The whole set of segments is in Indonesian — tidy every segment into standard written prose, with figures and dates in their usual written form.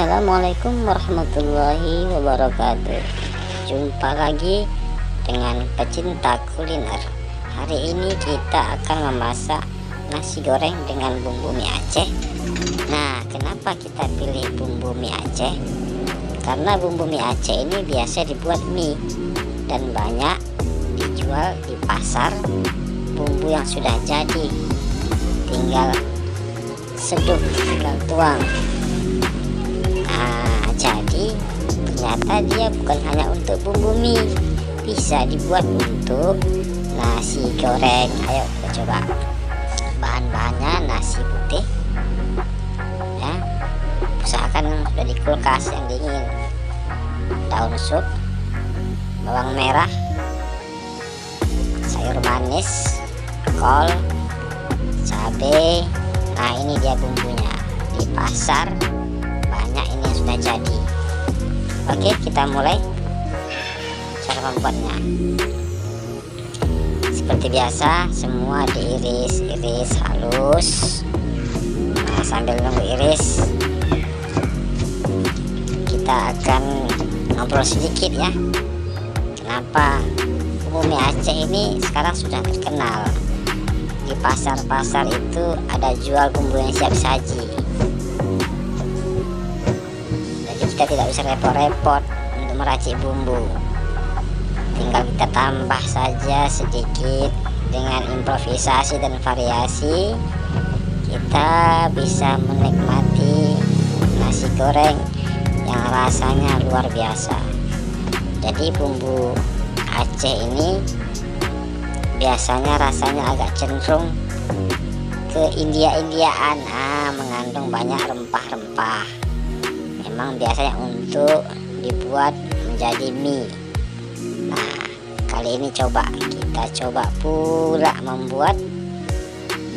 Assalamualaikum warahmatullahi wabarakatuh. Jumpa lagi dengan pecinta kuliner. Hari ini kita akan memasak nasi goreng dengan bumbu mie Aceh. Nah, kenapa kita pilih bumbu mie Aceh? Karena bumbu mie Aceh ini biasa dibuat mie dan banyak dijual di pasar. Bumbu yang sudah jadi, tinggal seduh, tinggal tuang. Jadi ternyata dia bukan hanya untuk bumbu mie, bisa dibuat untuk nasi goreng. Ayo kita coba. Bahan-bahannya nasi putih ya, usahakan sudah di kulkas yang dingin, daun sup, bawang merah, sayur manis, kol, cabai. Nah, ini dia bumbunya, di pasar banyak ini yang sudah jadi. Oke, kita mulai cara membuatnya. Seperti biasa, semua diiris-iris halus. Nah, sambil nunggu iris, kita akan ngobrol sedikit ya. Kenapa bumbu mie Aceh ini sekarang sudah terkenal? Di pasar-pasar itu ada jual bumbu yang siap saji. Kita tidak bisa repot-repot untuk meracik bumbu, tinggal kita tambah saja sedikit. Dengan improvisasi dan variasi, kita bisa menikmati nasi goreng yang rasanya luar biasa. Jadi bumbu Aceh ini biasanya rasanya agak cenderung ke India-Indiaan, mengandung banyak rempah-rempah. Memang biasanya untuk dibuat menjadi mie. Nah, kali ini kita coba pula membuat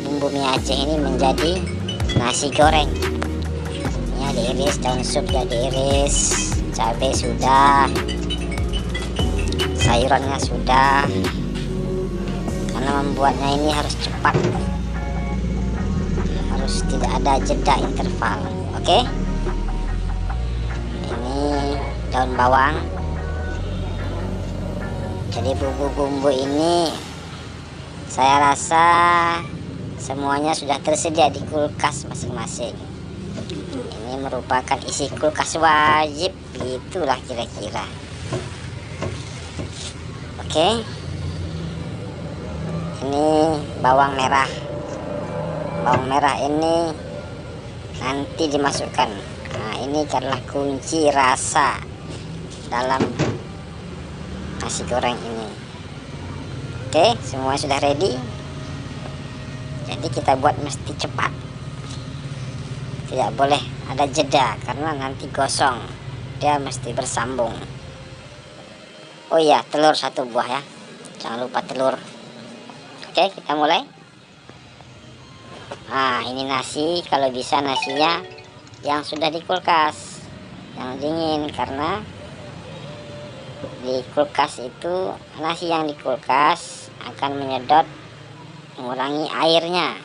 bumbu mie Aceh ini menjadi nasi goreng. Ini diiris, daun sup sudah diiris, cabai sudah, sayurannya sudah. Karena membuatnya ini harus cepat, harus tidak ada jeda interval. Oke. Daun bawang. Jadi bumbu-bumbu ini saya rasa semuanya sudah tersedia di kulkas masing-masing. Ini merupakan isi kulkas wajib, itulah kira-kira. Oke, ini bawang merah. Bawang merah ini nanti dimasukkan. Nah, ini adalah kunci rasa dalam nasi goreng ini. Oke, semua sudah ready. Jadi kita buat mesti cepat, tidak boleh ada jeda karena nanti gosong, dia mesti bersambung. Oh iya, telur 1 buah ya, jangan lupa telur. Oke, kita mulai. Nah, ini nasi, kalau bisa nasinya yang sudah di kulkas, yang dingin, karena di kulkas itu nasi yang di kulkas akan menyedot, mengurangi airnya,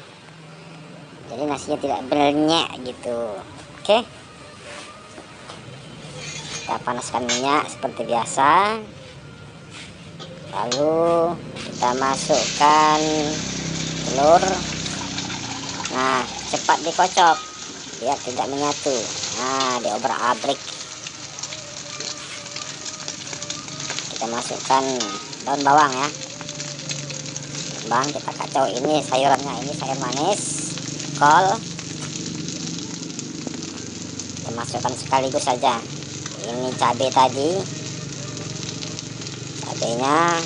jadi nasinya tidak bernyek gitu. Oke, kita panaskan minyak seperti biasa, lalu kita masukkan telur. Nah, cepat dikocok biar tidak menyatu. Nah, diobrak-abrik. Kita masukkan daun bawang ya. Bang, kita kacau ini sayurannya. Ini sayur manis, kol. Kita masukkan sekaligus saja. Ini cabai tadi. Cabainya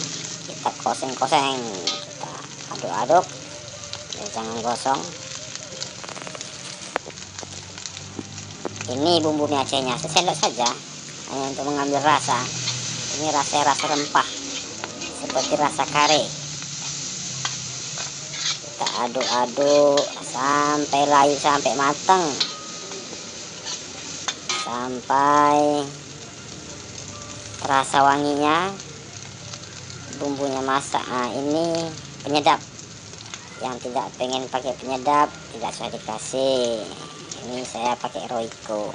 kita koseng-koseng, kita aduk-aduk. Jangan gosong. Ini bumbu mie Acehnya sesendok saja, hanya untuk mengambil rasa. Ini rasa rempah seperti rasa kare. Kita aduk-aduk sampai layu, sampai matang, sampai terasa wanginya, bumbunya masak. Nah, ini penyedap. Yang tidak pengen pakai penyedap tidak usah dikasih. Ini saya pakai Royco.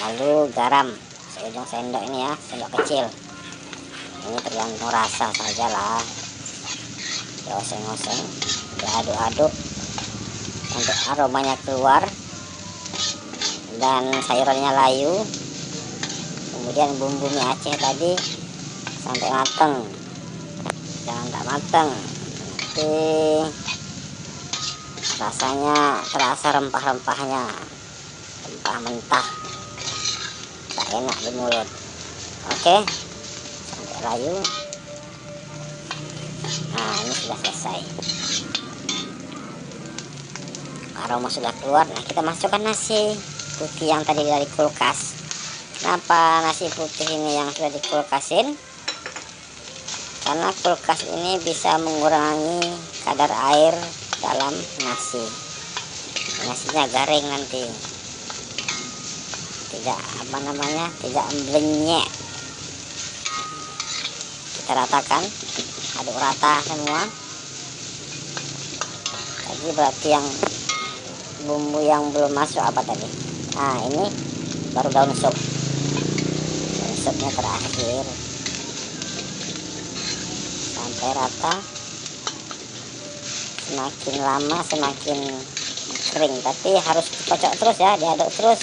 lalu garam seujung sendok ini ya, sendok kecil. Ini tergantung rasa saja lah. Dioseng-oseng, diaduk-aduk sampai aromanya keluar dan sayurannya layu. Kemudian bumbu mie Aceh tadi sampai mateng, jangan tak mateng, nanti rasanya terasa rempah-rempahnya, rempah mentah, tak enak di mulut. Oke, sampai layu. Nah, ini sudah selesai, aroma sudah keluar. Nah, kita masukkan nasi putih yang tadi dari kulkas. Kenapa nasi putih ini yang sudah dikulkasin? Karena kulkas ini bisa mengurangi kadar air dalam nasi. Nasinya garing nanti, tidak tidak blenyek. Kita ratakan, aduk rata semua. Tadi berarti yang bumbu yang belum masuk apa tadi? Nah, ini baru daun sup. Daun supnya terakhir. Sampai rata. Semakin lama semakin kering, tapi harus dikocok terus ya, diaduk terus.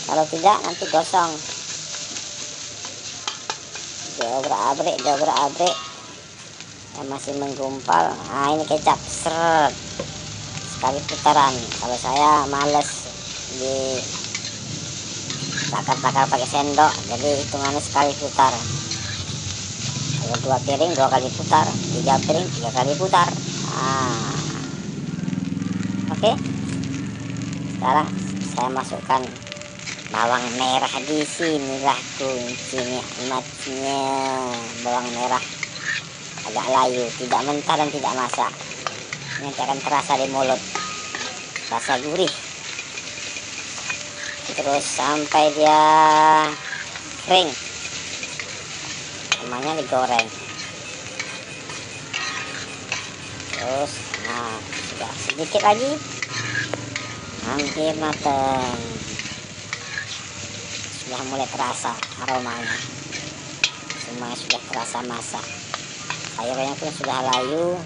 Kalau tidak nanti gosong. Diobrak-abrik yang masih menggumpal. Nah, ini kecap, seret, sekali putaran. Kalau saya males di takar-takar pakai sendok, jadi hitungannya sekali putar. Kalau 2 piring 2 kali putar, 3 piring 3 kali putar. Nah, oke. Sekarang saya masukkan bawang merah. Di sinilah kunci nikmatnya. Bawang merah agak layu, tidak mentah dan tidak masak. Ini akan terasa di mulut, rasa gurih. Terus sampai dia kering, namanya digoreng. Terus, nah, sudah sedikit lagi, hampir matang. Sudah mulai terasa aromanya, semua sudah terasa masak. Sayurnya pun sudah layu,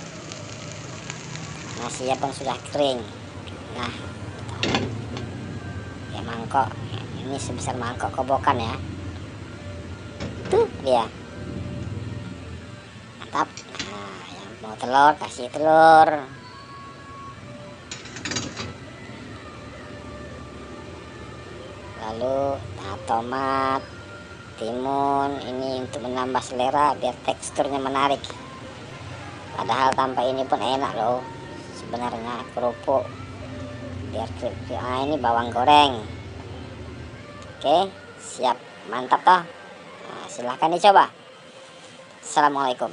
nasinya pun sudah kering. Nah, ya mangkok ini sebesar mangkok kobokan ya, tuh dia, mantap. Nah, yang mau telur kasih telur, lalu tomat, timun, ini untuk menambah selera biar teksturnya menarik. Padahal tanpa ini pun enak loh sebenarnya, kerupuk biar crispy. Nah, ini bawang goreng. Oke, siap, mantap toh. Nah, silahkan dicoba. Assalamualaikum.